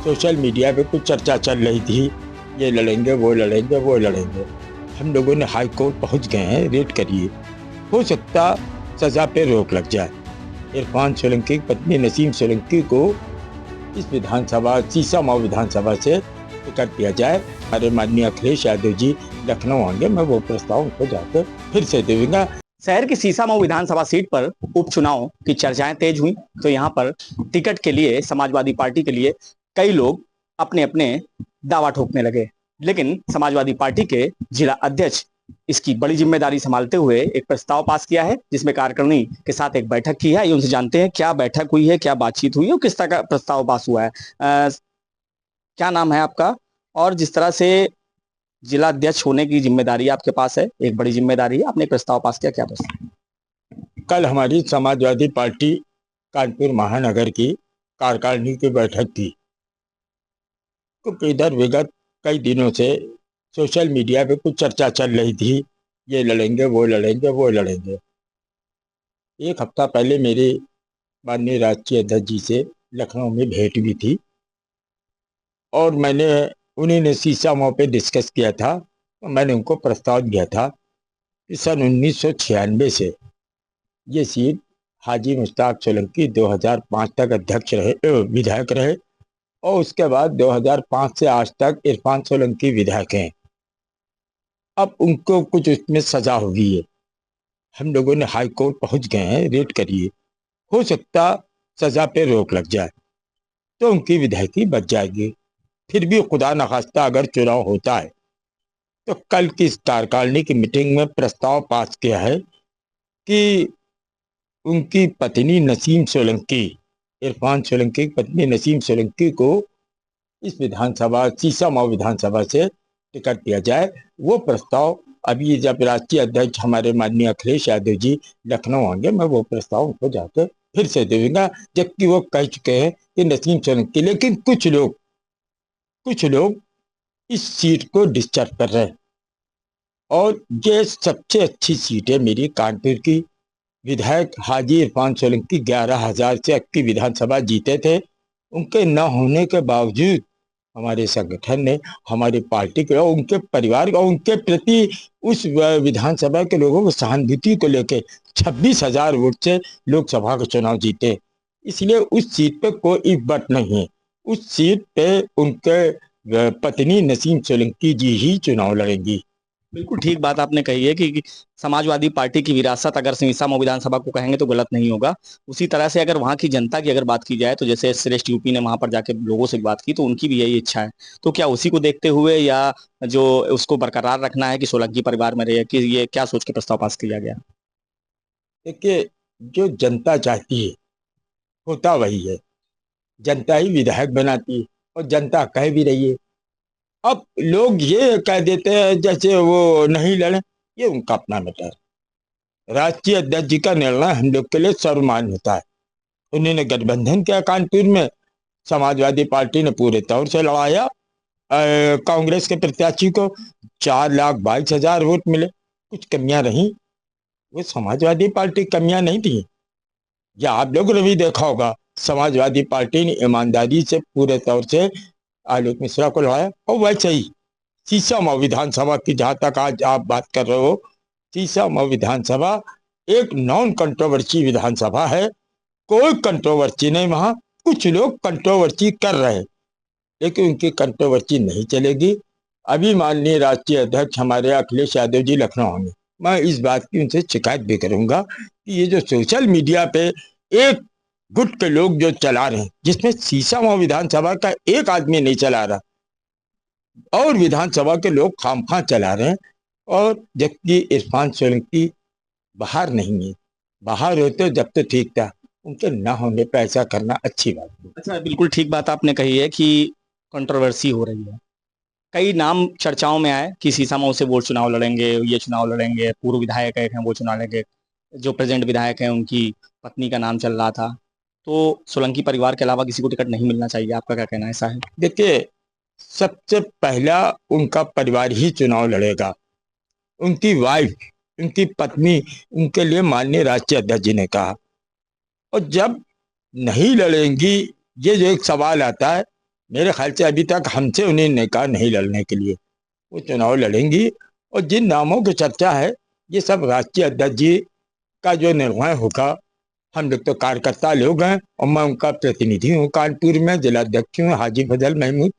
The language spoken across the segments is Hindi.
सोशल मीडिया पे कुछ चर्चा चल रही थी, ये लड़ेंगे वो लड़ेंगे वो लड़ेंगे। हम लोगों ने हाई कोर्ट पहुंच गए हैं, रेड करिए, हो सकता सजा पे रोक लग जाए। इरफान सोलंकी की पत्नी नसीम सोलंकी को इस विधानसभा सीसामऊ विधानसभा से टिकट दिया जाए। हमारे माननीय अखिलेश यादव जी लखनऊ आएंगे, मैं वो प्रस्ताव उनको जाकर फिर से दूंगा। शहर की सीसामऊ विधानसभा सीट पर उपचुनाव की चर्चाएं तेज हुई तो यहां पर टिकट के लिए समाजवादी पार्टी के लिए कई लोग अपने अपने दावा ठोकने लगे, लेकिन समाजवादी पार्टी के जिला अध्यक्ष इसकी बड़ी जिम्मेदारी संभालते हुए एक प्रस्ताव पास किया है, जिसमें कार्यकारिणी के साथ एक बैठक की है। ये उनसे जानते हैं क्या बैठक हुई है, क्या बातचीत हुई है और किस तरह का प्रस्ताव पास हुआ है। क्या नाम है आपका? और जिस तरह से जिला अध्यक्ष होने की जिम्मेदारी आपके पास है, एक बड़ी जिम्मेदारी है, आपने एक प्रस्ताव पास किया, क्या बस? कल हमारी समाजवादी पार्टी कानपुर महानगर की कार्यकारिणी की बैठक थी। तो इधर विगत कई दिनों से सोशल मीडिया पे कुछ चर्चा चल रही थी, ये लड़ेंगे वो लड़ेंगे वो लड़ेंगे। एक हफ्ता पहले मेरे माननीय राष्ट्रीय अध्यक्ष जी से लखनऊ में भेंट भी थी और मैंने उन्हीं ने सीसामऊ पे डिस्कस किया था। तो मैंने उनको प्रस्ताव दिया था कि सन 1996 से ये सीट हाजी मुश्ताक सोलंकी 2005 तक अध्यक्ष रहे, विधायक रहे, और उसके बाद 2005 से आज तक इरफान सोलंकी विधायक हैं। अब उनको कुछ उसमें सजा हो गई है। हम लोगों ने हाई कोर्ट पहुंच गए हैं, रेड करिए, हो सकता सजा पे रोक लग जाए तो उनकी विधायकी बच जाएगी। फिर भी खुदा न खास्ता अगर चुनाव होता है तो कल की इस कार्यकारिणी की मीटिंग में प्रस्ताव पास किया है कि उनकी पत्नी नसीम सोलंकी, इरफान सोलंकी की पत्नी नसीम सोलंकी को इस विधानसभा सीसामऊ विधानसभा से टिकट दिया जाए। वो प्रस्ताव अभी जब राष्ट्रीय अध्यक्ष हमारे माननीय अखिलेश यादव जी लखनऊ आएंगे, मैं वो प्रस्ताव उनको जाकर फिर से दूंगा, जबकि वो कह चुके हैं कि नसीम सोलंकी। लेकिन कुछ लोग इस सीट को डिस्टर्ब कर रहे हैं और ये सबसे अच्छी सीट है मेरी कानपुर की। विधायक हाजी इरफान सोलंकी 11,000 से की विधानसभा जीते थे। उनके न होने के बावजूद हमारे संगठन ने, हमारी पार्टी के और उनके परिवार और उनके प्रति उस विधानसभा के लोगों को सहानुभूति को लेकर 26,000 वोट से लोकसभा का चुनाव जीते। इसलिए उस सीट पे कोई बट नहीं है। उस सीट पे उनके पत्नी नसीम सोलंकी जी ही चुनाव लड़ेंगी। बिल्कुल ठीक बात आपने कही है कि समाजवादी पार्टी की विरासत अगर सीसामऊ विधानसभा को कहेंगे तो गलत नहीं होगा। उसी तरह से अगर वहां की जनता की अगर बात की जाए तो जैसे श्रेष्ठ यूपी ने वहां पर जाके लोगों से बात की तो उनकी भी यही इच्छा है। तो क्या उसी को देखते हुए या जो उसको बरकरार रखना है कि सोलंकी परिवार में रहे, कि ये क्या सोच के प्रस्ताव पास किया गया? देखिए, जो जनता चाहती है होता वही है। जनता ही विधायक बनाती है और जनता कह भी रही है। अब लोग ये कह देते हैं जैसे वो नहीं लड़े, ये उनका अपना मैटर है। राष्ट्रीय अध्यक्ष जी का निर्णय हम लोग के लिए सर्वमान्य होता है। उन्होंने गठबंधन किया कानपुर में, समाजवादी पार्टी ने पूरे तौर से लड़ाया कांग्रेस के प्रत्याशी को। 4,22,000 वोट मिले, कुछ कमियां रही, वो समाजवादी पार्टी कमियां नहीं थी। या आप लोगों ने भी देखा होगा, समाजवादी पार्टी ने ईमानदारी से पूरे तौर से आलोक मिश्रा को लड़ाया। और वैसे ही सीसामऊ विधानसभा की, जहां तक आज आप बात कर रहे हो, सीसामऊ विधानसभा एक नॉन कंट्रोवर्सी विधानसभा है। कोई कंट्रोवर्सी नहीं वहां। कुछ लोग कंट्रोवर्सी कर रहे हैं लेकिन उनकी कंट्रोवर्सी नहीं चलेगी। अभी माननीय राष्ट्रीय अध्यक्ष हमारे अखिलेश यादव जी लखनऊ में, मैं इस बात की उनसे शिकायत भी करूंगा कि ये जो सोशल मीडिया पे एक गुट के लोग जो चला रहे हैं, जिसमें सीसामऊ विधानसभा का एक आदमी नहीं चला रहा और विधानसभा के लोग खामखा चला रहे हैं, और जबकि इरफान सोलंकी बाहर नहीं है। बाहर होते जब तो ठीक था, उनके ना होने पर ऐसा करना अच्छी बात नहीं। अच्छा, बिल्कुल ठीक बात आपने कही है कि कंट्रोवर्सी हो रही है। कई नाम चर्चाओं में आए कि सीसामऊ से वो चुनाव लड़ेंगे, ये चुनाव लड़ेंगे, पूर्व विधायक एक हैं वो चुनाव लड़ेंगे, जो प्रेजेंट विधायक हैं उनकी पत्नी का नाम चल रहा था। तो सोलंकी परिवार के अलावा किसी को टिकट नहीं मिलना चाहिए, आपका क्या कहना है? ऐसा है? देखिए, सबसे पहला उनका परिवार ही चुनाव लड़ेगा। उनकी वाइफ, उनकी पत्नी, उनके लिए माननीय राष्ट्रीय अध्यक्ष जी ने कहा। और जब नहीं लड़ेंगी, ये जो एक सवाल आता है, मेरे ख्याल से अभी तक हमसे उन्होंने कहा नहीं लड़ने के लिए, वो चुनाव लड़ेंगी। और जिन नामों की चर्चा है ये सब राष्ट्रीय अध्यक्ष जी का जो निर्णय होगा। हम लोग तो कार्यकर्ता लोग हैं और मैं उनका प्रतिनिधि हूँ कानपुर में, जिला अध्यक्ष हूँ हाजी फजल महमूद।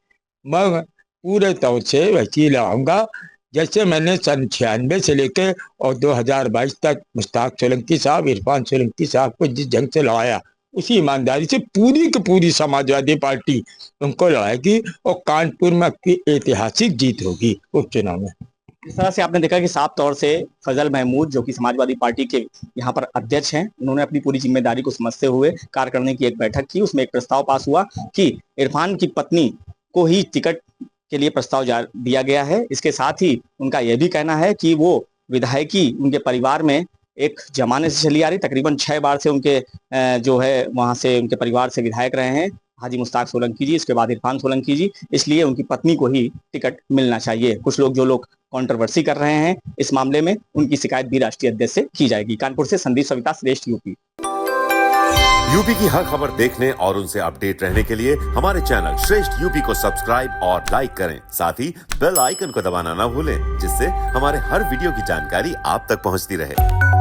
मैं पूरे तौर से वैसे ही लगाऊंगा जैसे मैंने सन 96 से लेकर और 2022 तक मुश्ताक सोलंकी साहब, इरफान सोलंकी साहब को जिस जंग से लड़ाया, उसी ईमानदारी से पूरी की पूरी समाजवादी पार्टी उनको लड़ाएगी और कानपुर में आपकी ऐतिहासिक जीत होगी उपचुनाव में। इस तरह से आपने देखा कि साफ तौर से फजल महमूद जो कि समाजवादी पार्टी के यहाँ पर अध्यक्ष हैं, उन्होंने अपनी पूरी जिम्मेदारी को समझते हुए कार्यकारिणी की एक बैठक की। उसमें एक प्रस्ताव पास हुआ कि इरफान की पत्नी को ही टिकट के लिए प्रस्ताव दिया गया है। इसके साथ ही उनका यह भी कहना है कि वो विधायकी उनके परिवार में एक जमाने से चली आ रही, तकरीबन 6 बार से उनके जो है वहां से उनके परिवार से विधायक रहे हैं हाजी मुश्ताक सोलंकी जी, इसके बाद इरफान सोलंकी जी, इसलिए उनकी पत्नी को ही टिकट मिलना चाहिए। कुछ लोग जो लोग कंट्रोवर्सी कर रहे हैं इस मामले में, उनकी शिकायत भी राष्ट्रीय अध्यक्ष से की जाएगी। कानपुर से संदीप सविता, श्रेष्ठ यूपी। यूपी की हर खबर देखने और उनसे अपडेट रहने के लिए हमारे चैनल श्रेष्ठ यूपी को सब्सक्राइब और लाइक करें। साथ ही बेल आइकन को दबाना ना भूलें, जिससे हमारे हर वीडियो की जानकारी आप तक पहुंचती रहे।